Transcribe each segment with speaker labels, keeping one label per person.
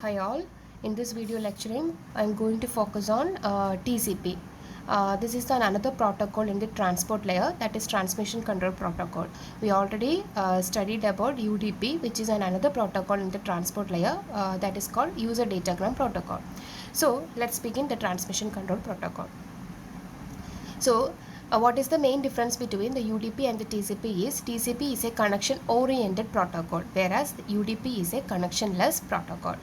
Speaker 1: Hi all, in this video lecturing I am going to focus on TCP. This is another protocol in the transport layer, that is transmission control protocol. We already studied about UDP, which is another protocol in the transport layer, that is called user datagram protocol. So let's begin the transmission control protocol. So what is the main difference between the UDP and the TCP is TCP is a connection oriented protocol, whereas the UDP is a connectionless protocol.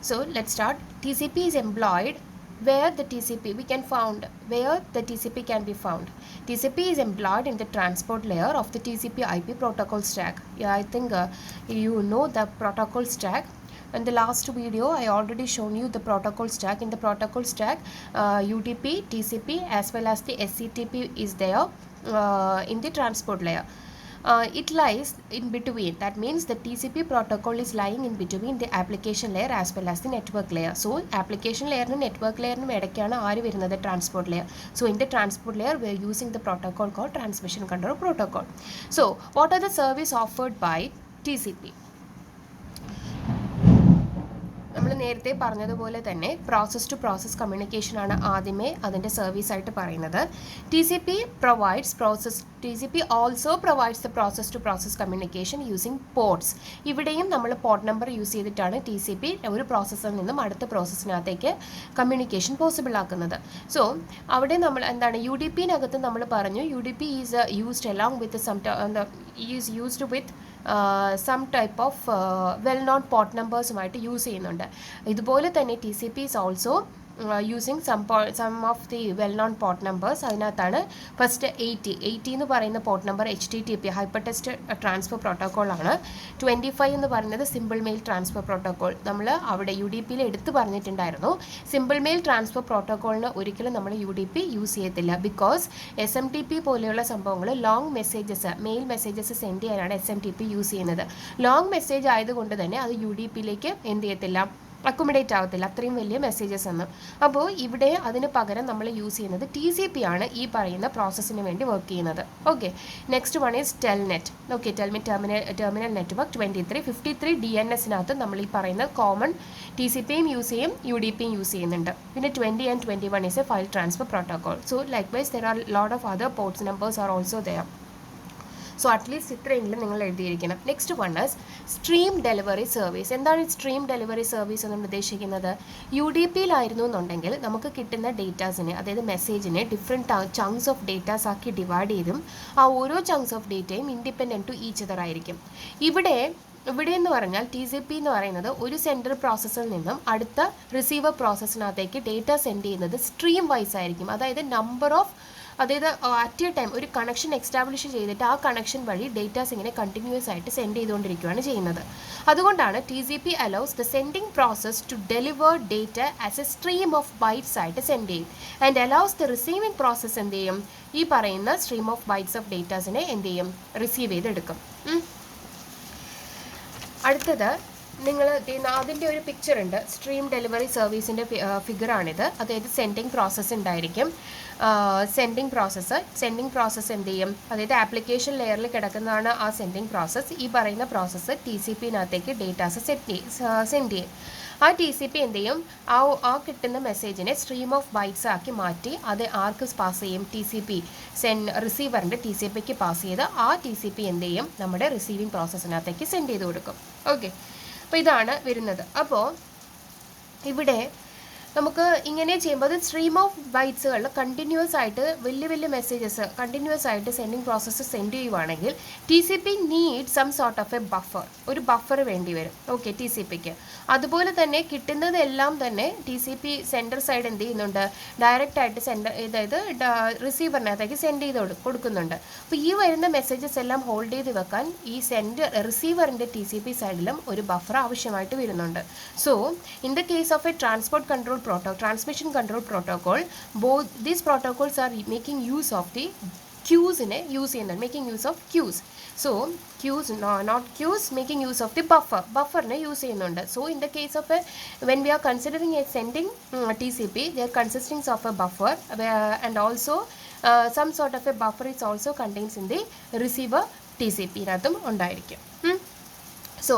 Speaker 1: So let's start. TCP is employed where the TCP can be found. TCP is employed in the transport layer of the TCP IP protocol stack. Yeah, I think you know the protocol stack. In the last video I already shown you the protocol stack. In the protocol stack, UDP, TCP as well as the SCTP is there in the transport layer. It lies in between. That means the TCP protocol is lying in between the application layer as well as the network layer. So application layer and network layer are the transport layer. So in the transport layer we are using the protocol called transmission control protocol. So what are the service offered by TCP? നമ്മൾ നേരത്തെ പറഞ്ഞതുപോലെ തന്നെ process to process communication ആണ് ആദ്യമേ അതിൻ്റെ service ആയിട്ട് പറയുന്നത്. TCP also provides the process to process communication using ports. ഇവിടെയും നമ്മൾ പോർട്ട് നമ്പർ യൂസ് ചെയ്തിട്ടാണ് TCP ഒരു പ്രോസസ്സിൽ നിന്നും അടുത്ത പ്രോസസ്സിനകത്തേക്ക് കമ്മ്യൂണിക്കേഷൻ പോസിബിൾ ആക്കുന്നത്. സോ അവിടെ നമ്മൾ എന്താണ് UDPനകത്ത് നമ്മൾ പറഞ്ഞു UDP is used along with some type of well-known port numbers-ഉമായിട്ട് യൂസ് ചെയ്യുന്നുണ്ട്. ഇതുപോലെ തന്നെ TCP is also using some of the well-known port numbers. അതിനകത്താണ് ഫസ്റ്റ് 80 എന്ന് പറയുന്ന port number HTTP hypertext transfer protocol ആണ്. 25 എന്ന് പറയുന്നത് സിമ്പിൾ മെയിൽ ട്രാൻസ്ഫർ പ്രോട്ടോക്കോൾ. നമ്മൾ അവിടെ UDPയിൽ എടുത്ത് പറഞ്ഞിട്ടുണ്ടായിരുന്നു സിമ്പിൾ മെയിൽ ട്രാൻസ്ഫർ പ്രോട്ടോക്കോളിന് ഒരിക്കലും നമ്മൾ UDP യൂസ് ചെയ്യത്തില്ല. ബിക്കോസ് SMTP പോലെയുള്ള സംഭവങ്ങൾ long messages mail messages send ചെയ്യാനാണ് SMTP യൂസ് ചെയ്യുന്നത്. ലോങ് മെസ്സേജ് ആയതുകൊണ്ട് തന്നെ അത് UDPയിലേക്ക് എന്ത് ചെയ്യത്തില്ല, അക്കോമഡേറ്റ് ആവത്തില്ല അത്രയും വലിയ മെസ്സേജസ് ഒന്നും. അപ്പോൾ ഇവിടെ അതിന് പകരം നമ്മൾ യൂസ് ചെയ്യുന്നത് TCP ആണ് ഈ പറയുന്ന പ്രോസസ്സിന് വേണ്ടി വർക്ക് ചെയ്യുന്നത്. Okay, next one is Telnet. Okay, terminal network 53 DNSനകത്ത് നമ്മൾ ഈ പറയുന്ന കോമൺ TCPയും യൂസ് ചെയ്യും UDPയും യൂസ് ചെയ്യുന്നുണ്ട്. പിന്നെ 20 and 21 is a file transfer protocol. So likewise there are lot of other ports numbers are also there. So at least ഇത്രയെങ്കിലും നിങ്ങൾ എഴുതിയിരിക്കണം. Next one is stream delivery service. എന്താണ് സ്ട്രീം ഡെലിവറി സർവീസ് എന്ന് ഉദ്ദേശിക്കുന്നത്? UDPയിലായിരുന്നു എന്നുണ്ടെങ്കിൽ നമുക്ക് കിട്ടുന്ന ഡേറ്റാസിനെ, അതായത് മെസ്സേജിനെ ഡിഫറെൻറ്റ് ചങ്ക്സ് ഓഫ് ഡേറ്റാസ് ആക്കി ഡിവൈഡ് ചെയ്തും ആ ഓരോ ചങ്ക്സ് ഓഫ് ഡേറ്റയും ഇൻഡിപെൻഡൻറ്റ് ടു ഈച്ച് അതർ ആയിരിക്കും. ഇവിടെ എന്ന് പറഞ്ഞാൽ TCP എന്ന് പറയുന്നത് ഒരു സെൻട്രൽ പ്രോസസ്സിൽ നിന്നും അടുത്ത റിസീവർ പ്രോസസ്സിനകത്തേക്ക് ഡേറ്റ സെൻഡ് ചെയ്യുന്നത് സ്ട്രീം വൈസ് ആയിരിക്കും. അതായത് അതായത് അറ്റ് എ ടൈം ഒരു കണക്ഷൻ എക്സ്റ്റാബ്ലിഷ് ചെയ്തിട്ട് ആ കണക്ഷൻ വഴി ഡേറ്റാസ് ഇങ്ങനെ കണ്ടിന്യൂസ് ആയിട്ട് സെൻഡ് ചെയ്തുകൊണ്ടിരിക്കുകയാണ് ചെയ്യുന്നത്. അതുകൊണ്ടാണ് TCP allows the sending process to deliver data as a stream of bytes ആയിട്ട് സെൻഡ് ചെയ്യും. And allows the receiving process എന്ത് ചെയ്യും, ഈ പറയുന്ന സ്ട്രീം ഓഫ് ബൈറ്റ്സ് ഓഫ് ഡേറ്റാസിനെ എന്ത് ചെയ്യും, റിസീവ് ചെയ്തെടുക്കും. അടുത്തത് നിങ്ങൾ അതിൻ്റെ ഒരു പിക്ചർ ഉണ്ട്. സ്ട്രീം ഡെലിവറി സർവീസിൻ്റെ ഫിഗറാണിത്. അതായത് സെൻഡിങ് പ്രോസസ്സ് ഉണ്ടായിരിക്കും. സെൻഡിങ് പ്രോസസ്സ് എന്ത് ചെയ്യും, അതായത് ആപ്ലിക്കേഷൻ ലെയറിൽ കിടക്കുന്നതാണ് ആ സെൻഡിങ് പ്രോസസ്സ്. ഈ പറയുന്ന പ്രോസസ്സ് TCPനകത്തേക്ക് ഡേറ്റാസ് സെൻഡ് ചെയ്യും. ആ TCP എന്ത് ചെയ്യും, ആ കിട്ടുന്ന മെസ്സേജിനെ സ്ട്രീം ഓഫ് ബൈറ്റ്സ് ആക്കി മാറ്റി അത് ആർക്ക് പാസ് ചെയ്യും, റിസീവറിൻ്റെ TCPക്ക് പാസ് ചെയ്ത് ആ TCP എന്ത് ചെയ്യും, നമ്മുടെ റിസീവിങ് പ്രോസസ്സിനകത്തേക്ക് സെൻഡ് ചെയ്ത് കൊടുക്കും. ഓക്കെ, അപ്പോൾ ഇതാണ് വരുന്നത്. അപ്പോൾ ഇവിടെ നമുക്ക് ഇങ്ങനെ ചെയ്യുമ്പോൾ അത് സ്ട്രീം ഓഫ് ബൈറ്റ്സുകളിൽ കണ്ടിന്യൂസ് ആയിട്ട് വലിയ മെസ്സേജസ് കണ്ടിന്യൂസ് ആയിട്ട് സെൻഡിങ് പ്രോസസ്സ് സെൻഡ് ചെയ്യുവാണെങ്കിൽ TCP need some sort of a buffer, ഒരു ബഫർ വേണ്ടി വരും. ഓക്കെ, TCPക്ക് അതുപോലെ തന്നെ കിട്ടുന്നതെല്ലാം തന്നെ TCP സെൻഡർ സൈഡ് എന്ത് ചെയ്യുന്നുണ്ട്, ഡയറക്റ്റ് ആയിട്ട് അതായത് റിസീവറിനകത്തേക്ക് സെൻഡ് ചെയ്ത് കൊടുക്കുന്നുണ്ട്. അപ്പോൾ ഈ വരുന്ന മെസ്സേജസ് എല്ലാം ഹോൾഡ് ചെയ്ത് വെക്കാൻ ഈ റിസീവറിൻ്റെ TCP സൈഡിലും ഒരു ബഫർ ആവശ്യമായിട്ട് വരുന്നുണ്ട്. So in the case of A transmission control protocol, both these protocols are making use of the queues making use of queues. So queues, not queues, making use of the buffer ne use ചെയ്യുന്നുണ്ട്. So in the case of when we are considering a sending TCP, they are consisting of a buffer and also some sort of a buffer is also contains in the receiver TCP നാത്തും ഉണ്ടായിരിക്കും. So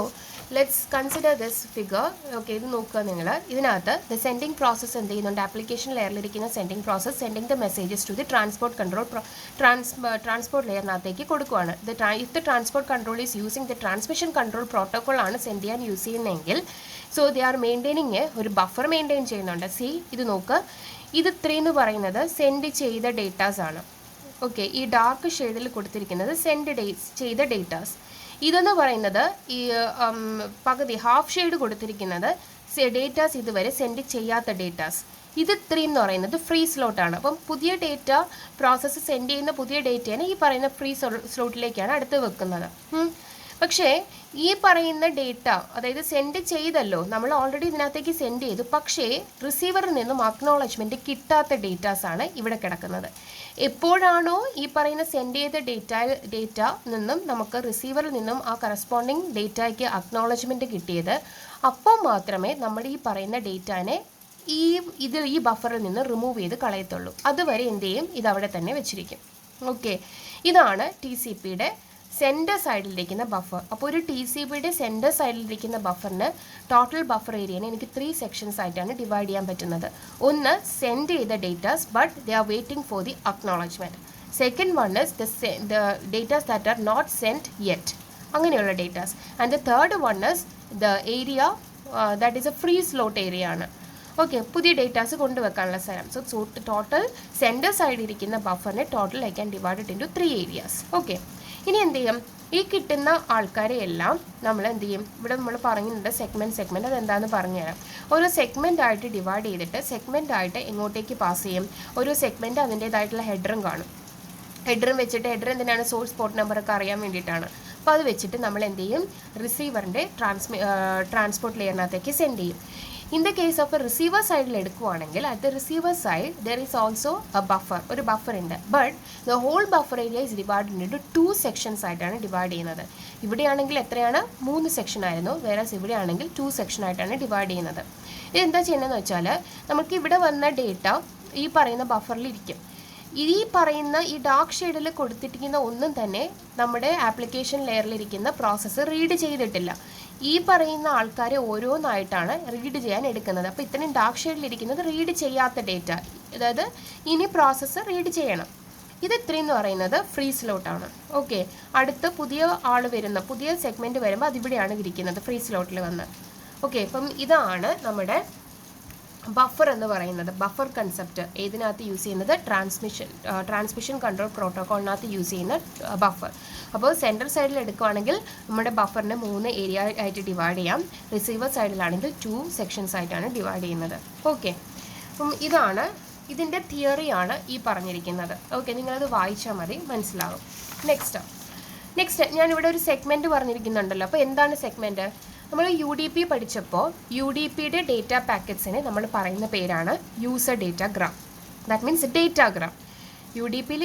Speaker 1: let's consider this figure. Okay, ഇത് നോക്കുക നിങ്ങൾ. ഇതിനകത്ത് the sending process എന്ത് ചെയ്യുന്നുണ്ട്? Application ലെയറിലിരിക്കുന്ന sending process sending the messages to the transport control transport ലെയറിനകത്തേക്ക് കൊടുക്കുകയാണ്. If the transport control is using the transmission control protocol ആണ് സെൻഡ് ചെയ്യാൻ യൂസ് ചെയ്യുന്നതെങ്കിൽ സോ ദേ ആർ മെയിൻറ്റെയിനിങ് ഒരു ബഫർ മെയിൻറ്റെയിൻ ചെയ്യുന്നുണ്ട്. സി ഇത് നോക്കുക, ഇത് ഇത്രയെന്ന് പറയുന്നത് സെൻഡ് ചെയ്ത ഡേറ്റാസ് ആണ്. ഓക്കെ, ഈ ഡാർക്ക് ഷെയ്ഡിൽ കൊടുത്തിരിക്കുന്നത് സെൻഡ് ചെയ്ത ഡേറ്റാസ്. ഇതെന്ന് പറയുന്നത് ഈ പകുതി ഹാഫ് ഷെയ്ഡ് കൊടുത്തിരിക്കുന്നത് ഡേറ്റാസ് ഇതുവരെ സെൻഡ് ചെയ്യാത്ത ഡേറ്റാസ്. ഇത് ഇത്രയും എന്ന് പറയുന്നത് ഫ്രീ സ്ലോട്ടാണ്. അപ്പം പുതിയ ഡേറ്റ പ്രോസസ്സ് സെൻഡ് ചെയ്യുന്ന പുതിയ ഡേറ്റയാണ് ഈ പറയുന്ന ഫ്രീ സ്ലോട്ടിലേക്കാണ് അടുത്ത് വെക്കുന്നത്. പക്ഷേ ഈ പറയുന്ന ഡേറ്റ, അതായത് സെൻഡ് ചെയ്തല്ലോ, നമ്മൾ ഓൾറെഡി ഇതിനകത്തേക്ക് സെൻഡ് ചെയ്തു, പക്ഷേ റിസീവറിൽ നിന്നും അക്നോളജ്മെൻറ്റ് കിട്ടാത്ത ഡേറ്റാസാണ് ഇവിടെ കിടക്കുന്നത്. എപ്പോഴാണോ ഈ പറയുന്ന സെൻഡ് ചെയ്ത ഡേറ്റ നിന്നും നമുക്ക് റിസീവറിൽ നിന്നും ആ കറസ്പോണ്ടിങ് ഡേറ്റയ്ക്ക് അക്നോളജ്മെൻറ്റ് കിട്ടിയത്, അപ്പോൾ മാത്രമേ നമ്മൾ ഈ പറയുന്ന ഡേറ്റാനെ ഈ ബഫറിൽ നിന്ന് റിമൂവ് ചെയ്ത് കളയത്തുള്ളൂ. അതുവരെ എന്ത് ചെയ്യും? ഇതവിടെ തന്നെ വെച്ചിരിക്കും. ഓക്കെ, ഇതാണ് TCPയുടെ സെൻറ്റർ സൈഡിലിരിക്കുന്ന ബഫർ. അപ്പോൾ ഒരു TCPയുടെ സെൻറ്റർ സൈഡിലിരിക്കുന്ന ബഫറിന് ടോട്ടൽ ബഫർ ഏരിയനെ എനിക്ക് 3 സെക്ഷൻസ് ആയിട്ടാണ് ഡിവൈഡ് ചെയ്യാൻ പറ്റുന്നത്. ഒന്ന്, സെൻഡ് ചെയ്ത datas but they are waiting for the acknowledgement. Second one is the datas that are not send yet, അങ്ങനെയുള്ള datas. And the third one is the area that is a free slot area okay. ഓക്കെ, പുതിയ datas കൊണ്ടുവെക്കാനുള്ള സ്ഥലം. So total sender സൈഡിലിരിക്കുന്ന ബഫറിനെ total I can divide it into 3 areas. Okay, ഇനി എന്ത് ചെയ്യും? ഈ കിട്ടുന്ന ആൾക്കാരെ എല്ലാം നമ്മൾ എന്ത് ചെയ്യും? ഇവിടെ നമ്മൾ പറയുന്നുണ്ട് സെഗ്മെൻറ്റ്. അതെന്താണെന്ന് പറഞ്ഞുതരാം. ഓരോ സെഗ്മെൻ്റ് ആയിട്ട് ഡിവൈഡ് ചെയ്തിട്ട് സെഗ്മെൻ്റ് ആയിട്ട് എങ്ങോട്ടേക്ക് പാസ് ചെയ്യും? ഓരോ സെഗ്മെൻറ്റ് അതിൻ്റേതായിട്ടുള്ള ഹെഡറും കാണും. ഹെഡറും വെച്ചിട്ട്, ഹെഡർ എന്തിനാണ്? സോഴ്സ് പോർട്ട് നമ്പറൊക്കെ അറിയാൻ വേണ്ടിയിട്ടാണ്. അപ്പോൾ അത് വെച്ചിട്ട് നമ്മൾ എന്ത് ചെയ്യും? റിസീവറിൻ്റെ ട്രാൻസ്പോർട്ട് ലെയറിനകത്തേക്ക് സെൻഡ് ചെയ്യും. In the case of receiver സൈഡിൽ എടുക്കുവാണെങ്കിൽ at the receiver side there is also a buffer, ഒരു ബഫർ ഉണ്ട്. But the whole buffer area is divide into 2 sections ആയിട്ടാണ് ഡിവൈഡ് ചെയ്യുന്നത്. ഇവിടെയാണെങ്കിൽ എത്രയാണ്? 3 സെക്ഷൻ ആയിരുന്നു. വേറെ ഇവിടെയാണെങ്കിൽ 2 സെക്ഷൻ ആയിട്ടാണ് ഡിവൈഡ് ചെയ്യുന്നത്. ഇതെന്താ ചെയ്യുന്നതെന്ന് വെച്ചാൽ, നമുക്ക് ഇവിടെ വന്ന ഡേറ്റ ഈ പറയുന്ന ബഫറിൽ ഇരിക്കും. ഈ പറയുന്ന ഈ ഡാർക്ക് ഷെയ്ഡിൽ കൊടുത്തിരിക്കുന്ന ഒന്നും തന്നെ നമ്മുടെ ആപ്ലിക്കേഷൻ ലെയറിലിരിക്കുന്ന പ്രോസസ്സ് റീഡ് ചെയ്തിട്ടില്ല. ഈ പറയുന്ന ആൾക്കാരെ ഓരോന്നായിട്ടാണ് റീഡ് ചെയ്യാൻ എടുക്കുന്നത്. അപ്പോൾ ഇത്രയും ഡാർക്ക് ഷെയ്ഡിലിരിക്കുന്നത് റീഡ് ചെയ്യാത്ത ഡേറ്റ, അതായത് ഇനി പ്രോസസ്സ് റീഡ് ചെയ്യണം. ഇത് ഇത്രയും എന്ന് പറയുന്നത് ഫ്രീ സ്ലോട്ടാണ്. ഓക്കെ, അടുത്ത് പുതിയ പുതിയ സെഗ്മെൻറ്റ് വരുമ്പോൾ അതിവിടെയാണ് ഇരിക്കുന്നത്, ഫ്രീ സ്ലോട്ടിൽ വന്ന്. ഓക്കെ, അപ്പം ഇതാണ് നമ്മുടെ ബഫർ എന്ന് പറയുന്നത്. ബഫർ കൺസെപ്റ്റ് ഏതിനകത്ത് യൂസ് ചെയ്യുന്നത്? ട്രാൻസ്മിഷൻ കൺട്രോൾ പ്രോട്ടോക്കോളിനകത്ത് യൂസ് ചെയ്യുന്ന ബഫർ. അപ്പോൾ സെൻട്രൽ സൈഡിൽ എടുക്കുകയാണെങ്കിൽ നമ്മുടെ ബഫറിനെ 3 ഏരിയ ആയിട്ട് ഡിവൈഡ് ചെയ്യാം. റിസീവർ സൈഡിലാണെങ്കിൽ 2 സെക്ഷൻസ് ആയിട്ടാണ് ഡിവൈഡ് ചെയ്യുന്നത്. ഓക്കെ, അപ്പം ഇതിൻ്റെ തിയറിയാണ് ഈ പറഞ്ഞിരിക്കുന്നത്. ഓക്കെ, നിങ്ങളത് വായിച്ചാൽ മതി, മനസ്സിലാവും. നെക്സ്റ്റ് ഞാനിവിടെ ഒരു സെഗ്മെൻറ്റ് പറഞ്ഞിരിക്കുന്നുണ്ടല്ലോ. അപ്പോൾ എന്താണ് സെഗ്മെൻറ്റ്? നമ്മൾ UDP പഠിച്ചപ്പോൾ UDPയുടെ ഡേറ്റ പാക്കറ്റ്സിനെ നമ്മൾ പറയുന്ന പേരാണ് user datagram. That means datagram. UDPയിൽ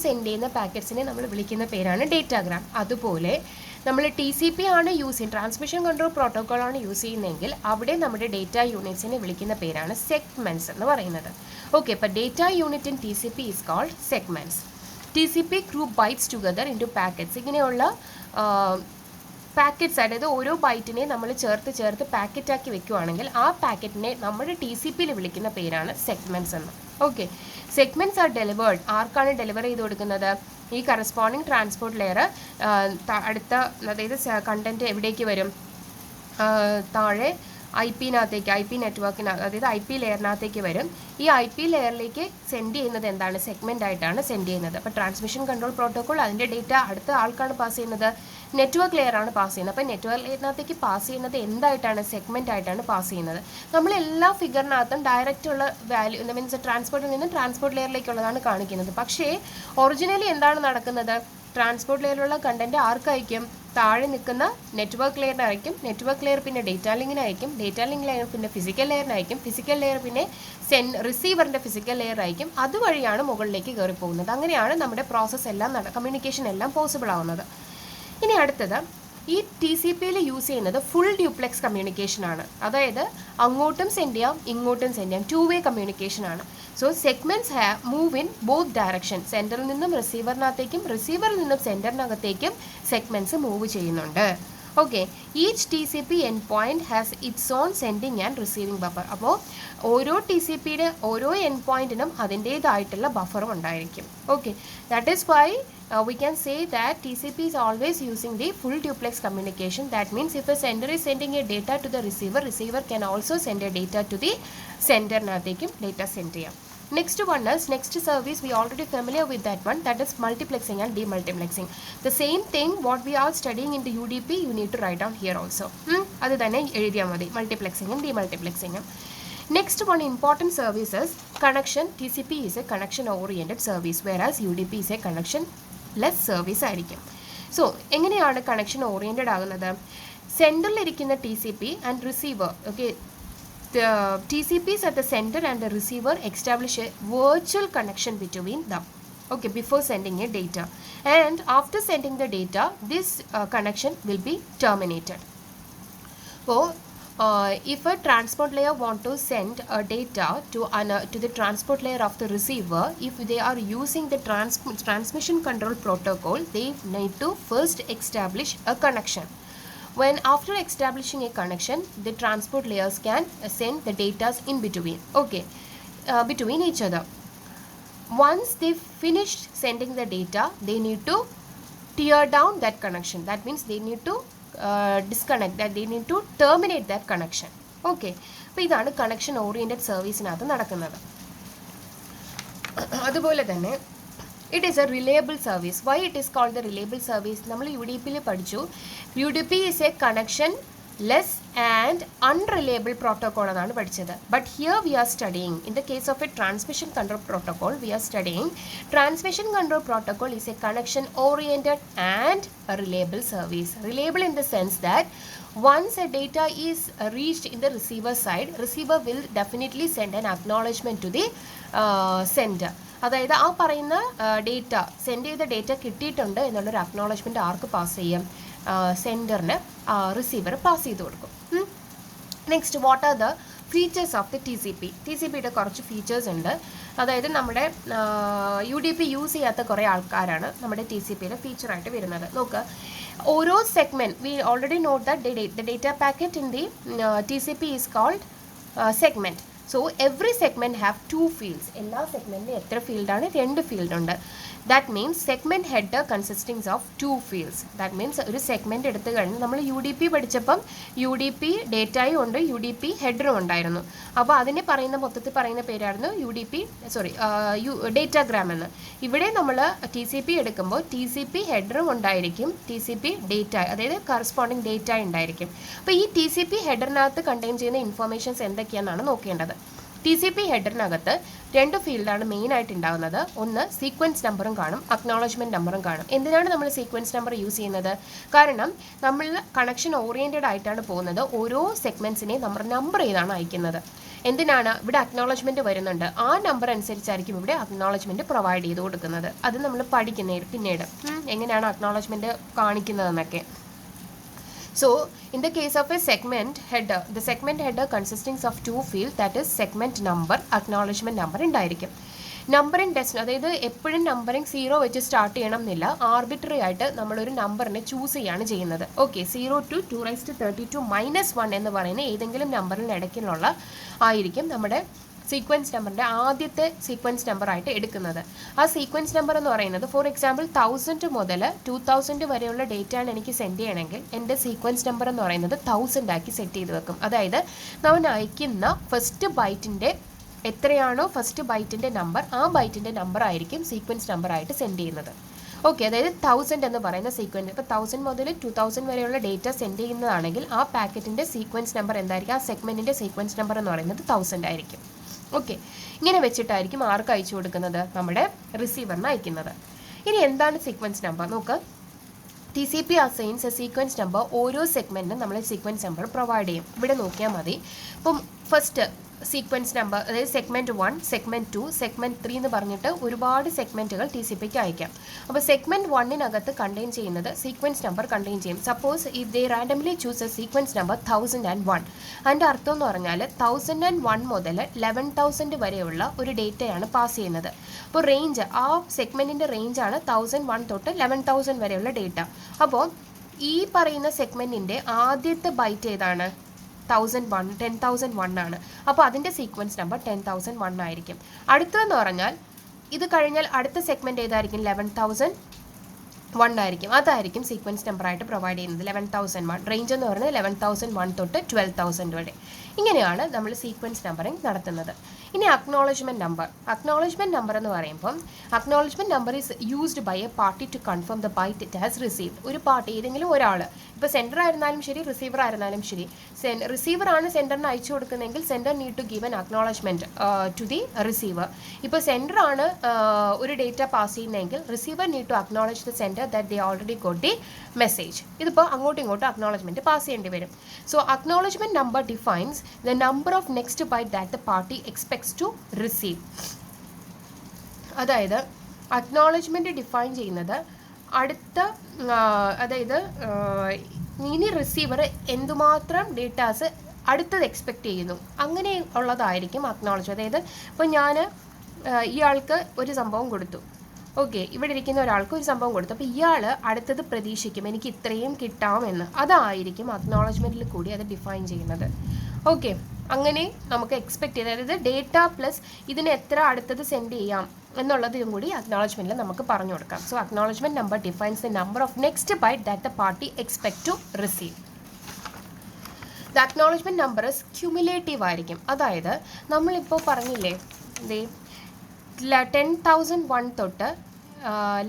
Speaker 1: സെൻഡ് ചെയ്യുന്ന പാക്കറ്റ്സിനെ നമ്മൾ വിളിക്കുന്ന പേരാണ് ഡേറ്റാഗ്രാം. അതുപോലെ നമ്മൾ TCP ആണ് യൂസ് ചെയ്യുന്നത്, ട്രാൻസ്മിഷൻ കൺട്രോൾ പ്രോട്ടോക്കോൾ ആണ് യൂസ് ചെയ്യുന്നതെങ്കിൽ അവിടെ നമ്മുടെ ഡേറ്റ യൂണിറ്റ്സിനെ വിളിക്കുന്ന പേരാണ് സെഗ്മെൻറ്റ്സ് എന്ന് പറയുന്നത്. ഓക്കെ, അപ്പോൾ data unit in TCP is called segments. TCP group bytes together into packets. ഇങ്ങനെയുള്ള പാക്കറ്റ്സ്, അതായത് ഓരോ ബൈറ്റിനെ നമ്മൾ ചേർത്ത് പാക്കറ്റാക്കി വെക്കുകയാണെങ്കിൽ ആ പാക്കറ്റിനെ നമ്മുടെ TCPയിൽ വിളിക്കുന്ന പേരാണ് സെഗ്മെൻറ്റ്സ് എന്ന്. Okay, segments R delivered. ആർക്കാണ് ഡെലിവർ ചെയ്ത് കൊടുക്കുന്നത്? ഈ കറസ്പോണ്ടിങ് ട്രാൻസ്പോർട്ട് ലെയർ അടുത്ത, അതായത് കണ്ടൻറ്റ് എവിടേക്ക് വരും? താഴെ IP നെറ്റ്വർക്കിനകത്ത്, അതായത് IP ലെയറിനകത്തേക്ക് വരും. ഈ IP ലെയറിലേക്ക് സെൻഡ് ചെയ്യുന്നത് എന്താണ്? സെഗ്മെൻ്റ് ആയിട്ടാണ് സെൻഡ് ചെയ്യുന്നത്. അപ്പോൾ ട്രാൻസ്മിഷൻ കൺട്രോൾ പ്രോട്ടോക്കോൾ അതിൻ്റെ ഡേറ്റ അടുത്ത ആൾക്കാണ് പാസ് ചെയ്യുന്നത്? നെറ്റ്വർക്ക് ലെയറാണ് പാസ് ചെയ്യുന്നത്. അപ്പോൾ നെറ്റ്വർക്ക് ലെയറിനകത്തേക്ക് പാസ് ചെയ്യുന്നത് എന്തായിട്ടാണ്? സെഗ്മെൻ്റ് ആയിട്ടാണ് പാസ് ചെയ്യുന്നത്. നമ്മൾ എല്ലാ ഫിഗറിനകത്തും ഡയറക്റ്റ് ഉള്ള വാല്യൂ, മീൻസ് ട്രാൻസ്പോർട്ടിൽ നിന്ന് ട്രാൻസ്പോർട്ട് ലെയറിലേക്കുള്ളതാണ് കാണിക്കുന്നത്. പക്ഷേ ഒറിജിനലി എന്താണ് നടക്കുന്നത്? ട്രാൻസ്പോർട്ട് ലെയറിലുള്ള കണ്ടൻറ്റ് ആർക്കയക്കും? താഴെ നിൽക്കുന്ന നെറ്റ്വർക്ക് ലെയറിനയക്കും. നെറ്റ്വർക്ക് ലെയർ പിന്നെ ഡേറ്റാ ലിങ്കിനയക്കും. ഡേറ്റാ ലിങ്ക് ലെയർ പിന്നെ ഫിസിക്കൽ ലെയറിനയക്കും. ഫിസിക്കൽ ലെയർ പിന്നെ റിസീവറിൻ്റെ ഫിസിക്കൽ ലെയർ അയക്കും. അതുവഴിയാണ് മുകളിലേക്ക് കയറി പോകുന്നത്. അങ്ങനെയാണ് നമ്മുടെ പ്രോസസ്സ് എല്ലാം കമ്മ്യൂണിക്കേഷൻ എല്ലാം പോസിബിൾ ആവുന്നത്. ഇനി അടുത്തത്, ഈ TCPയിൽ യൂസ് ചെയ്യുന്നത് ഫുൾ ഡ്യൂപ്ലെക്സ് കമ്മ്യൂണിക്കേഷനാണ്. അതായത് അങ്ങോട്ടും സെൻഡ് ചെയ്യാം, ഇങ്ങോട്ടും സെൻഡ് ചെയ്യാം. 2-way കമ്മ്യൂണിക്കേഷനാണ്. So segments move in both direction. സെൻറ്ററിൽ നിന്നും റിസീവറിനകത്തേക്കും റിസീവറിൽ നിന്നും സെൻറ്ററിനകത്തേക്കും സെഗ്മെൻറ്റ്സ് മൂവ് ചെയ്യുന്നുണ്ട്. Okay, each T C P end point has its own sending and receiving buffer. അപ്പോൾ ഓരോ ടി സി പിയുടെ ഓരോ എൻ പോയിൻറ്റിനും അതിൻ്റേതായിട്ടുള്ള ബഫറും ഉണ്ടായിരിക്കും. Okay, that is why we can say that TCP is always using the full duplex communication. That means if a sender is sending a data to the receiver, receiver can also send a data to the sender. നാത്തേക്കും data send ചെയ്യാം. Next one is, next service we already familiar with that one, that is multiplexing and demultiplexing. The same thing what we are studying in the UDP, you need to write down here also. അത് തന്നെ എഴുതിയാൽ മതി, multiplexing and demultiplexing. Next one important service is connection. TCP is a connection oriented service, whereas UDP is a connection less service ആയിരിക്കും. So എങ്ങനെയാണ് connection oriented ആകുന്നത്? സെൻറ്ററിലിരിക്കുന്ന T C P and receiver, okay, T C P's at the sender and the receiver establish a virtual connection between them, okay, before sending a data, and after sending the data this connection will be terminated. So if a transport layer want to send a data to the transport layer of the receiver, if they are using the transmission control protocol, they need to first establish a connection. When after establishing a connection, the transport layers can send the data in between, okay, between each other. Once they finished sending the data, they need to tear down that connection. That means they need to disconnect, that they need to terminate that connection. Okay, അപ്പോൾ ഇതാണ് connection oriented സർവീസിനകത്ത് നടക്കുന്നത്. അതുപോലെ തന്നെ it is a reliable service. Why it is called the reliable service? നമ്മൾ U D പിയിൽ പഠിച്ചു, U D P is a connectionless and unreliable protocol എന്നാണ് പഠിച്ചത്. But here we are studying, in the case of a transmission control protocol, we are studying transmission control protocol is a connection oriented and a reliable service. Reliable in the sense that once a data is reached in the receiver side, receiver will definitely send an acknowledgement to the sender. അതായത് ആ പറയുന്ന data, send ചെയ്ത data കിട്ടിയിട്ടുണ്ട് എന്നുള്ളൊരു acknowledgement ആർക്ക് pass ചെയ്യും? സെൻഡറിന്, receiver pass ചെയ്ത് കൊടുക്കും. Next, what are the features of the T C P? T C പിയുടെ കുറച്ച് ഫീച്ചേഴ്സ് ഉണ്ട്. അതായത് നമ്മുടെ യു ഡി പി യൂസ് ചെയ്യാത്ത കുറേ ആൾക്കാരാണ് നമ്മുടെ ടി സി പിയുടെ ഫീച്ചറായിട്ട് വരുന്നത്. നോക്കുക, ഓരോ segment, we already note that the data packet in the T C P is called segment. So every segment have 2 fields. എല്ലാ സെഗ്മെൻറ്റിനും എത്ര ഫീൽഡാണ്? 2 ഫീൽഡ് ഉണ്ട്. That means segment head consisting of 2 fields. That means ഒരു segment എടുത്തു കഴിഞ്ഞ് നമ്മൾ U D P പഠിച്ചപ്പം യു ഡി പി ഡേറ്റയും ഉണ്ട്, യു ഡി പി ഹെഡറും ഉണ്ടായിരുന്നു. അപ്പോൾ അതിനെ പറയുന്ന മൊത്തത്തിൽ പറയുന്ന പേരായിരുന്നു U D P, sorry, datagram എന്ന്. ഇവിടെ നമ്മൾ ടി സി പി എടുക്കുമ്പോൾ ടി സി പി ഹെഡറും ഉണ്ടായിരിക്കും, ടി സി പി ഡേറ്റ, അതായത് കറസ്പോണ്ടിങ് ഡേറ്റ ഉണ്ടായിരിക്കും. അപ്പോൾ ഈ ടി സി പി ഹെഡറിനകത്ത് കണ്ടെയ്ൻ ചെയ്യുന്ന ഇൻഫർമേഷൻസ് എന്തൊക്കെയാണെന്നാണ് നോക്കേണ്ടത്. ടി സി പി ഹെഡറിനകത്ത് 2 ഫീൽഡാണ് മെയിനായിട്ട് ഉണ്ടാകുന്നത്. ഒന്ന് സീക്വൻസ് നമ്പറും കാണും, അക്നോളജ്മെൻറ്റ് നമ്പറും കാണും. എന്തിനാണ് നമ്മൾ സീക്വൻസ് നമ്പർ യൂസ് ചെയ്യുന്നത്? കാരണം നമ്മൾ കണക്ഷൻ ഓറിയൻറ്റഡ് ആയിട്ടാണ് പോകുന്നത്. ഓരോ സെഗ്മെൻറ്റ്സിനെയും നമ്മൾ നമ്പർ ചെയ്താണ് അയക്കുന്നത്. എന്തിനാണ്? ഇവിടെ അക്നോളജ്മെൻറ്റ് വരുന്നുണ്ട്, ആ നമ്പർ അനുസരിച്ചായിരിക്കും ഇവിടെ അക്നോളജ്മെൻറ്റ് പ്രൊവൈഡ് ചെയ്ത് കൊടുക്കുന്നത്. അത് നമ്മൾ പഠിക്കുന്നത് പിന്നീട് എങ്ങനെയാണ് acknowledgement കാണിക്കുന്നതെന്നൊക്കെ. So in the case of a segment header, the segment header consisting of 2 fields, that is segment number, acknowledgement number ഉണ്ടായിരിക്കും. നമ്പറിങ് ടെസ്റ്റ്, അതായത് എപ്പോഴും നമ്പറിങ് 0 വെച്ച് സ്റ്റാർട്ട് ചെയ്യണം എന്നില്ല. ആർബിട്രറി ആയിട്ട് നമ്മളൊരു നമ്പറിനെ ചൂസ് ചെയ്യാണ് ചെയ്യുന്നത്. ഓക്കെ, 0 to 2^32 - 1 എന്ന് പറയുന്ന ഏതെങ്കിലും നമ്പറിന് ഇടയ്ക്കുള്ള ആയിരിക്കും നമ്മുടെ സീക്വൻസ് നമ്പറിൻ്റെ ആദ്യത്തെ സീക്വൻസ് നമ്പറായിട്ട് എടുക്കുന്നത്. ആ സീക്വൻസ് നമ്പർ എന്ന് പറയുന്നത്, ഫോർ എക്സാമ്പിൾ 1000 മുതൽ 2000 വരെയുള്ള ഡേറ്റയാണ് എനിക്ക് സെൻഡ് ചെയ്യണമെങ്കിൽ എൻ്റെ സീക്വൻസ് നമ്പർ എന്ന് പറയുന്നത് 1000 ആക്കി സെറ്റ് ചെയ്ത് വെക്കും. അതായത് നമ്മൾ അയക്കുന്ന ഫസ്റ്റ് ബൈറ്റിൻ്റെ എത്രയാണോ ഫസ്റ്റ് ബൈറ്റിൻ്റെ നമ്പർ, ആ ബൈറ്റിൻ്റെ നമ്പർ ആയിരിക്കും സീക്വൻസ് നമ്പറായിട്ട് സെൻഡ് ചെയ്യുന്നത്. ഓക്കെ, അതായത് 1000 എന്ന് പറയുന്ന സീക്വൻസ്, ഇപ്പോൾ 1000 മുതൽ 2000 വരെയുള്ള ഡേറ്റ സെൻഡ് ചെയ്യുന്നതാണെങ്കിൽ ആ പാക്കറ്റിൻ്റെ സീക്വൻസ് നമ്പർ എന്തായിരിക്കും? ആ സെഗ്മെൻറ്റിൻ്റെ സീക്വൻസ് നമ്പർ എന്ന് പറയുന്നത് 1000 ആയിരിക്കും. ഓക്കെ, ഇങ്ങനെ വെച്ചിട്ടായിരിക്കും ആർക്ക് അയച്ചു കൊടുക്കുന്നത്? നമ്മുടെ റിസീവറിന് അയക്കുന്നത്. ഇനി എന്താണ് സീക്വൻസ് നമ്പർ? നോക്ക്, T C P assigns A sequence number. ഓരോ സെഗ്മെൻറ്റിനും നമ്മൾ സീക്വൻസ് നമ്പർ പ്രൊവൈഡ് ചെയ്യും. ഇവിടെ നോക്കിയാൽ മതി. ഇപ്പം ഫസ്റ്റ് സീക്വൻസ് നമ്പർ, അതായത് സെഗ്മെൻറ്റ് 1, സെഗ്മെൻറ്റ് 2, സെഗ്മെൻറ്റ് 3 എന്ന് പറഞ്ഞിട്ട് ഒരുപാട് സെഗ്മെൻറ്റുകൾ ടി സി പിക്ക് അയക്കാം. അപ്പോൾ സെഗ്മെൻറ്റ് 1-നകത്ത് കണ്ടെയ്ൻ ചെയ്യുന്നത് സീക്വൻസ് നമ്പർ കണ്ടെയ്ൻ ചെയ്യും. Suppose if they randomly choose A sequence number 1001, അതിൻ്റെ അർത്ഥം എന്ന് പറഞ്ഞാൽ 1001 മുതൽ 11000 വരെയുള്ള ഒരു ഡേറ്റയാണ് പാസ് ചെയ്യുന്നത്. അപ്പോൾ റേഞ്ച്, ആ സെഗ്മെൻറ്റിൻ്റെ റേഞ്ചാണ് 1001 തൊട്ട് 11000 വരെയുള്ള ഡേറ്റ. അപ്പോൾ ഈ പറയുന്ന സെഗ്മെൻറ്റിൻ്റെ ആദ്യത്തെ ബൈറ്റ് ഏതാണ്? 10,001 ആണ്. അപ്പോൾ അതിൻ്റെ സീക്വൻസ് നമ്പർ 10,001 ആയിരിക്കും. അടുത്തതെന്ന് പറഞ്ഞാൽ ഇത് കഴിഞ്ഞാൽ അടുത്ത സെഗ്മെൻറ്റ് ഏതായിരിക്കും? 11,001 ആയിരിക്കും. അതായിരിക്കും സീക്വൻസ് നമ്പറായിട്ട് പ്രൊവൈഡ് ചെയ്യുന്നത്. 11,001 റേഞ്ച് എന്ന് പറയുന്നത് 11,001 തൊട്ട് 12,000 വരെ. ഇങ്ങനെയാണ് നമ്മൾ സീക്വൻസ് നമ്പറിങ് നടത്തുന്നത്. ഇനി അക്നോളജ്മെൻറ്റ് നമ്പർ. അക്നോളജ്മെൻറ്റ് നമ്പർ എന്ന് പറയുമ്പം acknowledgement number is used by a party to confirm the byte it has received. ഒരു പാർട്ടി, ഏതെങ്കിലും ഒരാൾ, ഇപ്പോൾ സെൻഡർ ആയിരുന്നാലും ശരി റിസീവർ ആയിരുന്നാലും ശരി, റിസീവറാണ് സെൻഡറിന് അയച്ചു കൊടുക്കുന്നതെങ്കിൽ sender need to give an acknowledgement to the receiver. ഇപ്പോൾ സെൻഡറാണ് ഒരു ഡേറ്റ പാസ് ചെയ്യുന്നതെങ്കിൽ receiver need to acknowledge the sender that they already got the message. ഇതിപ്പോൾ അങ്ങോട്ടും ഇങ്ങോട്ടും അക്നോളജ്മെൻറ്റ് പാസ് ചെയ്യേണ്ടി വരും. So acknowledgement number defines the number of next byte that the party expects to receive. അതായത് acknowledgement define ചെയ്യുന്നത് അടുത്ത, അതായത് ഇനി റിസീവർ എന്തുമാത്രം ഡേറ്റാസ് അടുത്തത് എക്സ്പെക്റ്റ് ചെയ്യുന്നു അങ്ങനെ ഉള്ളതായിരിക്കും അക്നോളജ്മെൻറ്റ്. അതായത് ഇപ്പോൾ ഞാൻ ഇയാൾക്ക് ഒരു സംഭവം കൊടുത്തു, ഓക്കെ, ഇവിടെ ഇരിക്കുന്ന ഒരാൾക്ക് ഒരു സംഭവം കൊടുത്തു, അപ്പോൾ ഇയാൾ അടുത്തത് പ്രതീക്ഷിക്കും എനിക്ക് ഇത്രയും കിട്ടാമെന്ന്. അതായിരിക്കും അക്നോളജ്മെൻറ്റിൽ കൂടി അത് ഡിഫൈൻ ചെയ്യുന്നത്. ഓക്കെ, അങ്ങനെ നമുക്ക് എക്സ്പെക്റ്റ് ചെയ്ത്, അതായത് ഡേറ്റ പ്ലസ് ഇതിന് എത്ര അടുത്തത് സെൻഡ് ചെയ്യാം എന്നുള്ളതും കൂടി അക്നോളജ്മെൻറ്റിൽ നമുക്ക് പറഞ്ഞു കൊടുക്കാം. So acknowledgement number defines the number of next byte that the party expect to receive. The acknowledgement number is cumulative ആയിരിക്കും. അതായത് നമ്മളിപ്പോൾ പറഞ്ഞില്ലേ, 10,001 തൊട്ട്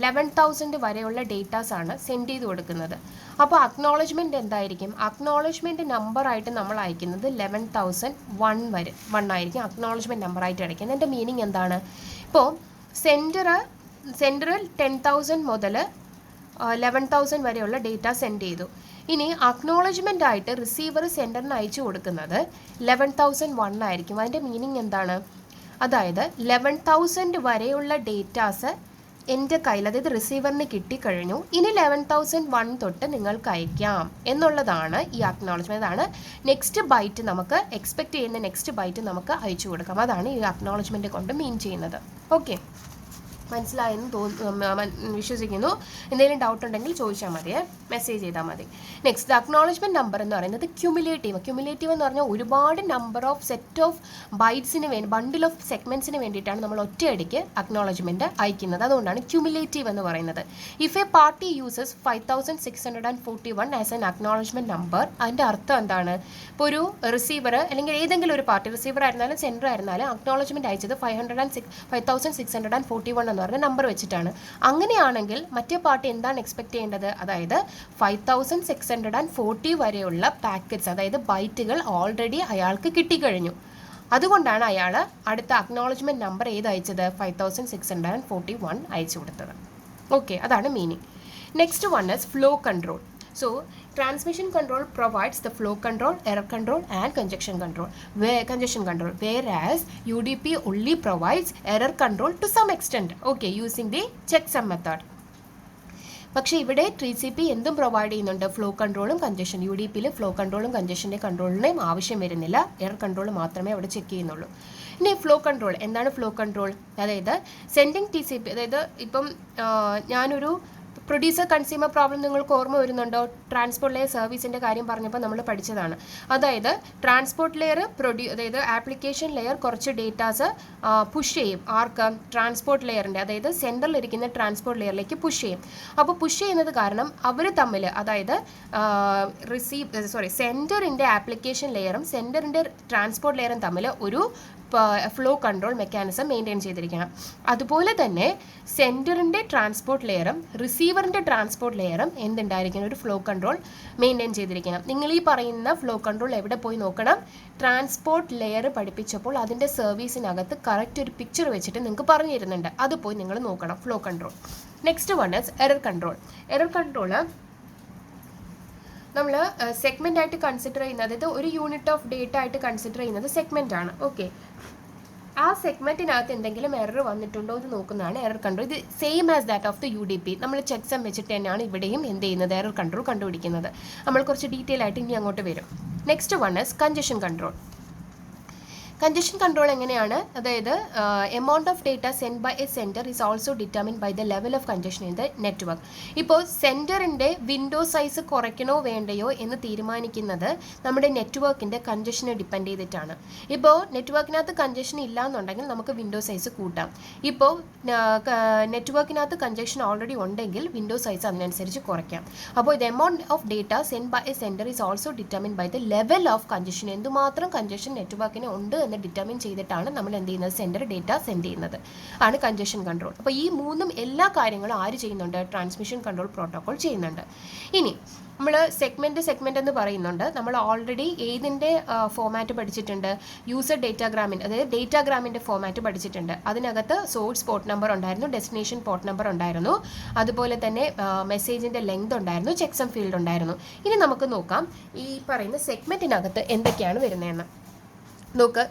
Speaker 1: 11,000 വരെയുള്ള ഡേറ്റാസാണ് സെൻഡ് ചെയ്ത് കൊടുക്കുന്നത്. അപ്പോൾ അക്നോളജ്മെൻറ്റ് എന്തായിരിക്കും? അക്നോളജ്മെൻറ്റ് നമ്പറായിട്ട് നമ്മൾ അയക്കുന്നത് 11,001 വരെ 1 ആയിരിക്കും അക്നോളജ്മെൻറ്റ് നമ്പറായിട്ട് അയക്കുന്നത്. എൻ്റെ മീനിങ് എന്താണ്? ഇപ്പോൾ സെൻഡർ 10,000 മുതൽ 11,000 വരെയുള്ള ഡേറ്റ സെൻഡ് ചെയ്തു. ഇനി അക്നോളജ്മെൻ്റ് ആയിട്ട് റിസീവർ സെൻഡറിന് അയച്ചു കൊടുക്കുന്നത് 11,001 ആയിരിക്കും. അതിൻ്റെ മീനിങ് എന്താണ്? അതായത് 11,000 വരെയുള്ള ഡേറ്റാസ് എൻ്റെ കയ്യിൽ, അതായത് റിസീവറിന് കിട്ടിക്കഴിഞ്ഞു, ഇനി 11,001 തൊട്ട് നിങ്ങൾക്ക് അയക്കാം എന്നുള്ളതാണ് ഈ അക്നോളജ്മെൻറ്റ്. അതാണ് നെക്സ്റ്റ് ബൈറ്റ്, നമുക്ക് എക്സ്പെക്റ്റ് ചെയ്യുന്ന നെക്സ്റ്റ് ബൈറ്റ് നമുക്ക് അയച്ചു കൊടുക്കാം. അതാണ് ഈ അക്നോളജ്മെൻറ്റ് കൊണ്ട് മീൻ ചെയ്യുന്നത്. ഓക്കെ, മനസ്സിലായെന്ന് വിശ്വസിക്കുന്നു. എന്തെങ്കിലും ഡൗട്ട് ഉണ്ടെങ്കിൽ ചോദിച്ചാൽ മതിയേ, മെസ്സേജ് ചെയ്താൽ മതി. നെക്സ്റ്റ് അക്നോളജ്മെൻറ്റ് നമ്പർ എന്ന് പറയുന്നത് ക്യുമുലേറ്റീവ്. ക്യുമുലേറ്റീവ് എന്ന് പറഞ്ഞാൽ ഒരുപാട് നമ്പർ ഓഫ് സെറ്റ് ഓഫ് ബൈറ്റ്സിന് വേണ്ടി, ബണ്ടിൽ ഓഫ് സെഗ്മെൻറ്റ്സിന് വേണ്ടിയിട്ടാണ് നമ്മൾ ഒറ്റയടിക്ക് അക്നോളജ്മെൻറ്റ് അയക്കുന്നത്. അതുകൊണ്ടാണ് ക്യുമുലേറ്റീവ് എന്ന് പറയുന്നത്. If A party uses 5,641 as an acknowledgement number, അതിൻ്റെ അർത്ഥം എന്താണ്? ഇപ്പോൾ ഒരു റിസീവർ അല്ലെങ്കിൽ ഏതെങ്കിലും ഒരു പാർട്ടി, റിസീവർ ആയിരുന്നാലും സെൻഡർ ആയിരുന്നാലും അക്നോളജ്മെൻറ്റ് അയച്ചത് 5,641 എന്ന് പറഞ്ഞ നമ്പർ വെച്ചിട്ടാണ്. അങ്ങനെയാണെങ്കിൽ മറ്റേ പാർട്ടി എന്താണ് എക്സ്പെക്ട് ചെയ്യേണ്ടത്? അതായത് 5,640 വരെയുള്ള പാക്കറ്റ്സ്, അതായത് ബൈറ്റുകൾ ഓൾറെഡി അയാൾക്ക് കിട്ടിക്കഴിഞ്ഞു. അതുകൊണ്ടാണ് അയാൾ അടുത്ത അക്നോളജ്മെൻറ്റ് നമ്പർ ഏത് അയച്ചത്? 5,641 അയച്ചു കൊടുത്തത്. ഓക്കെ, അതാണ് meaning. Next one is flow control. So transmission control provides the flow control, error control and congestion control. Whereas UDP only provides error control to some extent, okay, using the checksum method. പക്ഷേ ഇവിടെ TCP എന്തും provide ചെയ്യുന്നുണ്ട്? Flow കൺട്രോളും congestion. UDPയിൽ flow കൺട്രോളും കൺജഷൻ്റെ കൺട്രോളിൻ്റെയും ആവശ്യം വരുന്നില്ല, എയർ കൺട്രോൾ മാത്രമേ അവിടെ ചെക്ക് ചെയ്യുന്നുള്ളൂ. ഇനി ഫ്ലോ കൺട്രോൾ എന്താണ്? ഫ്ലോ കൺട്രോൾ അതായത് സെൻഡിങ് TCP, അതായത് ഇപ്പം ഞാനൊരു പ്രൊഡ്യൂസർ കൺസ്യൂമർ പ്രോബ്ലം നിങ്ങൾക്ക് ഓർമ്മ വരുന്നുണ്ടോ? ട്രാൻസ്പോർട്ട് ലെയർ സർവീസിൻ്റെ കാര്യം പറഞ്ഞപ്പോൾ നമ്മൾ പഠിച്ചതാണ്. അതായത് ട്രാൻസ്പോർട്ട് ലെയർ അതായത് ആപ്ലിക്കേഷൻ ലെയർ കുറച്ച് ഡേറ്റാസ് പുഷ് ചെയ്യും. ആർക്ക്? ട്രാൻസ്പോർട്ട് ലെയറിൻ്റെ, അതായത് സെൻറ്ററിലിരിക്കുന്ന ട്രാൻസ്പോർട്ട് ലെയറിലേക്ക് പുഷ് ചെയ്യും. അപ്പോൾ പുഷ് ചെയ്യുന്നത് കാരണം അവർ തമ്മിൽ, അതായത് സെൻറ്ററിൻ്റെ ആപ്ലിക്കേഷൻ ലെയറും സെൻറ്ററിൻ്റെ ട്രാൻസ്പോർട്ട് ലെയറും തമ്മിൽ ഒരു ഫ്ലോ കൺട്രോൾ മെക്കാനിസം മെയിൻറ്റെയിൻ ചെയ്തിരിക്കണം. അതുപോലെ തന്നെ സെൻറ്ററിൻ്റെ ട്രാൻസ്പോർട്ട് ലെയറും റിസീവറിൻ്റെ ട്രാൻസ്പോർട്ട് ലെയറും എന്തുണ്ടായിരിക്കണം? ഒരു ഫ്ലോ കൺട്രോൾ മെയിൻറ്റെയിൻ ചെയ്തിരിക്കണം. നിങ്ങൾ ഈ പറയുന്ന ഫ്ലോ കൺട്രോൾ എവിടെ പോയി നോക്കണം? ട്രാൻസ്പോർട്ട് ലെയർ പഠിപ്പിച്ചപ്പോൾ അതിൻ്റെ സർവീസിനകത്ത് കറക്റ്റ് ഒരു പിക്ചർ വെച്ചിട്ട് നിങ്ങൾക്ക് പറഞ്ഞു തരുന്നുണ്ട്. അത് പോയി നിങ്ങൾ നോക്കണം, flow control. Next one is error control. Error control നമ്മൾ സെഗ്മെൻ്റ് ആയിട്ട് കൺസിഡർ ചെയ്യുന്നത്, അതായത് ഒരു യൂണിറ്റ് ഓഫ് ഡേറ്റ ആയിട്ട് കൺസിഡർ ചെയ്യുന്നത് സെഗ്മെൻ്റ് ആണ്. ഓക്കെ, ആ സെഗ്മെൻറ്റിനകത്ത് എന്തെങ്കിലും എറർ വന്നിട്ടുണ്ടോ എന്ന് നോക്കുന്നതാണ് എറർ കൺട്രോൾ. ഇത് same as that of the UDP. നമ്മൾ ചെക്സം വെച്ചിട്ട് തന്നെയാണ് ഇവിടെയും എന്ത് ചെയ്യുന്നത്? എറർ കൺട്രോൾ കണ്ടുപിടിക്കുന്നത്. നമ്മൾ കുറച്ച് ഡീറ്റെയിൽ ആയിട്ട് ഇനി അങ്ങോട്ട് വരും. Next one is congestion control. Congestion control എങ്ങനെയാണ്, അതായത് amount of data send by a sender is also determine by the level of congestion in the network. ഇപ്പോൾ സെൻറ്ററിൻ്റെ വിൻഡോ സൈസ് കുറയ്ക്കണോ വേണ്ടയോ എന്ന് തീരുമാനിക്കുന്നത് നമ്മുടെ നെറ്റ്വർക്കിൻ്റെ കൺജഷനെ ഡിപ്പെൻഡ് ചെയ്തിട്ടാണ്. ഇപ്പോൾ നെറ്റ്വർക്കിനകത്ത് കൺജഷൻ ഇല്ല എന്നുണ്ടെങ്കിൽ നമുക്ക് വിൻഡോ സൈസ് കൂട്ടാം. ഇപ്പോൾ നെറ്റ്വർക്കിനകത്ത് കൺജഷൻ ഓൾറെഡി ഉണ്ടെങ്കിൽ വിൻഡോ സൈസ് അതിനനുസരിച്ച് കുറയ്ക്കാം. അപ്പോൾ ഇത് amount of data send by a sender is also determine by the level of congestion. എന്തുമാത്രം കൺജഷൻ നെറ്റ്വർക്കിന് ഉണ്ട് എന്ന് ഡിറ്റർമിൻ ചെയ്തിട്ടാണ് നമ്മൾ എന്ത് ചെയ്യുന്നത്, സെൻറ്റർ ഡേറ്റ സെൻഡ് ചെയ്യുന്നത് ആണ് കൺജഷൻ കൺട്രോൾ. അപ്പോൾ ഈ മൂന്നും എല്ലാ കാര്യങ്ങളും ആര് ചെയ്യുന്നുണ്ട്, ട്രാൻസ്മിഷൻ കൺട്രോൾ പ്രോട്ടോകോൾ ചെയ്യുന്നുണ്ട്. ഇനി നമ്മൾ സെഗ്മെൻറ്റ് എന്ന് പറയുന്നുണ്ട്. നമ്മൾ ഓൾറെഡി ഏതിൻ്റെ ഫോമാറ്റ് പഠിച്ചിട്ടുണ്ട്, യൂസർ ഡേറ്റാഗ്രാമിൻ്റെ, അതായത് ഡേറ്റാഗ്രാമിൻ്റെ ഫോമാറ്റ് പഠിച്ചിട്ടുണ്ട്. അതിനകത്ത് സോഴ്സ് പോർട്ട് നമ്പർ ഉണ്ടായിരുന്നു, ഡെസ്റ്റിനേഷൻ പോർട്ട് നമ്പർ ഉണ്ടായിരുന്നു, അതുപോലെ തന്നെ മെസ്സേജിൻ്റെ ലെങ്ത് ഉണ്ടായിരുന്നു, ചെക്സം ഫീൽഡ് ഉണ്ടായിരുന്നു. ഇനി നമുക്ക് നോക്കാം ഈ പറയുന്ന സെഗ്മെൻറ്റിനകത്ത് എന്തൊക്കെയാണ് വരുന്നതെന്ന്. നോക്ക്,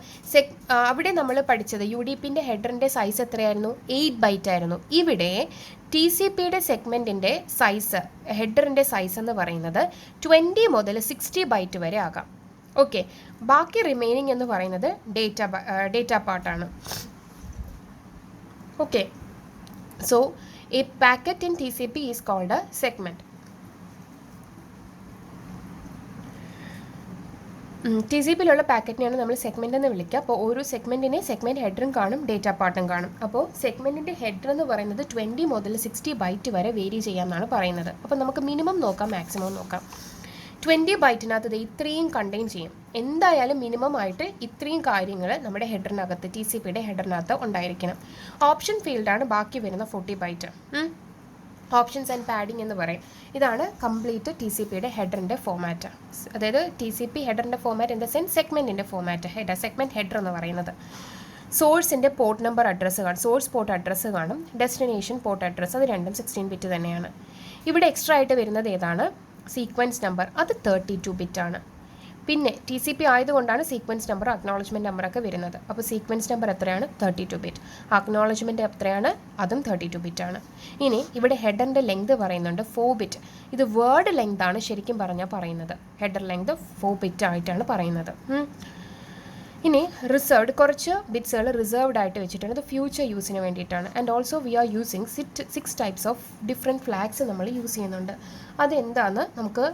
Speaker 1: അവിടെ നമ്മൾ പഠിച്ചത് യു ഡി പിൻ്റെ ഹെഡറിൻ്റെ സൈസ് എത്രയായിരുന്നു, 8 ബൈറ്റ് ആയിരുന്നു. ഇവിടെ ടി സി പിയുടെ സെഗ്മെൻറ്റിൻ്റെ സൈസ്, ഹെഡറിൻ്റെ സൈസ് എന്ന് പറയുന്നത് 20 മുതൽ 60 ബൈറ്റ് വരെ ആകാം. ഓക്കെ, ബാക്കി റിമൈനിങ് എന്ന് പറയുന്നത് ഡേറ്റ പാർട്ടാണ്. Okay, so a packet in T C P is called a segment. T C പിയിലുള്ള പാക്കറ്റിനെയാണ് നമ്മൾ സെഗ്മെൻ്റ് എന്ന് വിളിക്കുക. അപ്പോൾ ഓരോ സെഗ്മെൻറ്റിനെ സെഗ്മെൻറ്റ് ഹെഡറും കാണും, ഡേറ്റ പാർട്ടും കാണും. അപ്പോൾ സെഗ്മെൻറ്റിൻ്റെ ഹെഡർ എന്ന് പറയുന്നത് 20 മുതൽ 60 ബൈറ്റ് വരെ വേരി ചെയ്യാമെന്നാണ് പറയുന്നത്. അപ്പോൾ നമുക്ക് മിനിമം നോക്കാം, മാക്സിമം നോക്കാം. 20 ബൈറ്റിനകത്ത് ഇത് ഇത്രയും കണ്ടെയ്ൻ ചെയ്യും. എന്തായാലും മിനിമം ആയിട്ട് ഇത്രയും കാര്യങ്ങൾ നമ്മുടെ ഹെഡറിനകത്ത്, ടി സി പിയുടെ ഹെഡറിനകത്ത് ഉണ്ടായിരിക്കണം. ഓപ്ഷൻ ഫീൽഡാണ് ബാക്കി വരുന്ന 40 ബൈറ്റ്. ഓപ്ഷൻസ് ആൻഡ് പാഡിംഗ് എന്ന് പറയും. ഇതാണ് കംപ്ലീറ്റ് ടി സി പിയുടെ ഹെഡറിൻ്റെ ഫോമാറ്റ്. അതായത് ടി സി പി ഹെഡറിൻ്റെ ഫോമാറ്റ് ഇൻ ദ സെൻസ് സെഗ്മെൻറ്റിൻ്റെ ഫോമാറ്റ്, സെഗ്മെൻറ്റ് ഹെഡർ എന്ന് പറയുന്നത്. സോഴ്സിൻ്റെ പോർട്ട് നമ്പർ അഡ്രസ്സ് കാണും, സോഴ്സ് പോർട്ട് അഡ്രസ്സ് കാണും, ഡെസ്റ്റിനേഷൻ പോർട്ട് അഡ്രസ്സ്, അത് രണ്ടും 16 ബിറ്റ് തന്നെയാണ്. ഇവിടെ എക്സ്ട്രാ ആയിട്ട് വരുന്നത് ഏതാണ്, സീക്വൻസ് നമ്പർ, അത് 32 ബിറ്റ് ആണ്. പിന്നെ ടി സി പി ആയതുകൊണ്ടാണ് സീക്വൻസ് നമ്പർ, അക്നോളജ്മെൻറ്റ് നമ്പറൊക്കെ വരുന്നത്. അപ്പോൾ സീക്വൻസ് നമ്പർ എത്രയാണ്, 32 ബിറ്റ്. അക്നോളജ്മെൻറ്റ് എത്രയാണ്, അതും 32 ബിറ്റ് ആണ്. ഇനി ഇവിടെ ഹെഡറിൻ്റെ ലെങ്ത് പറയുന്നുണ്ട് 4 ബിറ്റ്. ഇത് വേർഡ് ലെങ്ത് ആണ് ശരിക്കും പറഞ്ഞാൽ പറയുന്നത്. ഹെഡർ ലെങ്ത് 4 ബിറ്റ് ആയിട്ടാണ് പറയുന്നത്. ഇനി റിസർവ്ഡ്, കുറച്ച് ബിറ്റ്സുകൾ റിസർവ്ഡ് ആയിട്ട് വെച്ചിട്ടുണ്ട്. അത് ഫ്യൂച്ചർ യൂസിന് വേണ്ടിയിട്ടാണ്. And also we are using 6 types of different flags നമ്മൾ യൂസ് ചെയ്യുന്നുണ്ട്. അതെന്താണെന്ന് നമുക്ക്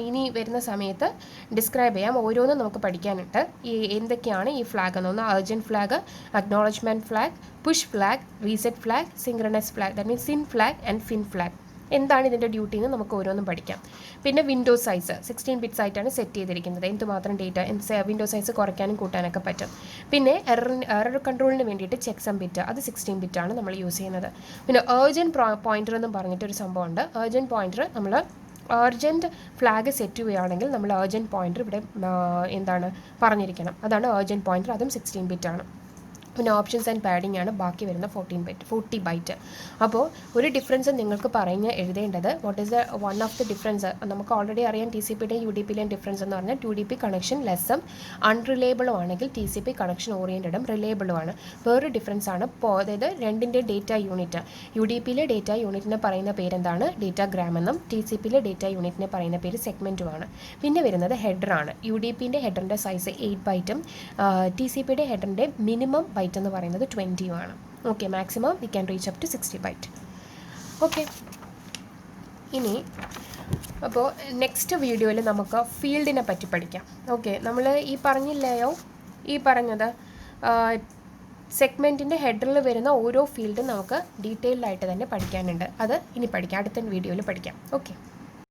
Speaker 1: ഇനി വരുന്ന സമയത്ത് ഡിസ്ക്രൈബ് ചെയ്യാം. ഓരോന്നും നമുക്ക് പഠിക്കാനുണ്ട്. ഈ എന്തൊക്കെയാണ് ഈ ഫ്ലാഗ് എന്നൊന്ന്, urgent flag, acknowledgement flag, push flag, reset flag, synchronous flag, that means syn flag and fin flag. എന്താണ് ഇതിൻ്റെ ഡ്യൂട്ടി എന്ന് നമുക്ക് ഓരോന്നും പഠിക്കാം. പിന്നെ വിൻഡോ സൈസ് 16 ബിറ്റ്സ് ആയിട്ടാണ് സെറ്റ് ചെയ്തിരിക്കുന്നത്. എന്തുമാത്രം ഡേറ്റ, വിൻഡോ സൈസ് കുറയ്ക്കാനും കൂട്ടാനൊക്കെ പറ്റും. പിന്നെ എറർ കൺട്രോളിന് വേണ്ടിയിട്ട് ചെക്സം ബിറ്റ്, അത് 16 ബിറ്റാണ് നമ്മൾ യൂസ് ചെയ്യുന്നത്. പിന്നെ ഏർജൻറ്റ് പോയിൻ്റർ എന്നും പറഞ്ഞിട്ടൊരു സംഭവമുണ്ട്. ഏർജൻറ്റ് പോയിൻ്റർ നമ്മൾ അർജൻറ്റ് ഫ്ലാഗ് സെറ്റ് ചെയ്യുകയാണെങ്കിൽ നമ്മൾ അർജൻറ്റ് പോയിൻ്റർ ഇവിടെ എന്താണ് പറഞ്ഞിരിക്കണം. അതാണ് അർജൻറ്റ് പോയിൻ്റർ, അതും 16 ബിറ്റ് ആണ്. പിന്നെ ഓപ്ഷൻസ് ആൻഡ് പാഡിംഗ് ആണ് ബാക്കി വരുന്ന 40 ബൈറ്റ്. അപ്പോൾ ഒരു ഡിഫറൻസ് നിങ്ങൾക്ക് പറഞ്ഞ് എഴുതേണ്ടത്, what is the one of the difference. നമുക്ക് ഓൾറെഡി അറിയാം ടി സി പിയുടെയും യു ഡി പിയിലെയും ഡിഫറൻസ് എന്ന് പറഞ്ഞാൽ യു ഡി പി കണക്ഷൻ ലെസ്സും അൺറിലയബിളും ആണെങ്കിൽ ടി സി പി കണക്ഷൻ ഓറിയൻറ്റഡും റിലയബിളും ആണ്. വേറൊരു ഡിഫറൻസ് ആണ്, അതായത് രണ്ടിൻ്റെ ഡേറ്റ യൂണിറ്റ്. യു ഡി പിയിലെ ഡേറ്റ യൂണിറ്റിനെ പറയുന്ന പേരെന്താണ്, ഡേറ്റാഗ്രാം എന്നും ടി സി പിയിലെ ഡേറ്റ യൂണിറ്റിനെ പറയുന്ന പേര് സെഗ്മെൻറ്റുമാണ്. പിന്നെ വരുന്നത് ഹെഡറാണ്. യു ഡി പിൻ്റെ ഹെഡറിൻ്റെ സൈസ് 8 ബൈറ്റും ടി സി പിയുടെ ഹെഡറിൻ്റെ മിനിമം ബൈറ്റ് എന്ന് പറയുന്നത് 20 ആണ്. Okay, maximum we can reach up to 60 byte. Okay, ഇനി അപ്പോൾ നെക്സ്റ്റ് വീഡിയോയിൽ നമുക്ക് ഫീൽഡിനെ പറ്റി പഠിക്കാം. ഓക്കെ, നമ്മൾ ഈ പറഞ്ഞില്ലയോ, ഈ പറഞ്ഞത് സെഗ്മെൻറ്റിൻ്റെ ഹെഡറിൽ വരുന്ന ഓരോ ഫീൽഡും നമുക്ക് ഡീറ്റെയിൽഡായിട്ട് തന്നെ പഠിക്കാനുണ്ട്. അത് ഇനി പഠിക്കാം, അടുത്ത വീഡിയോയിൽ പഠിക്കാം. ഓക്കെ.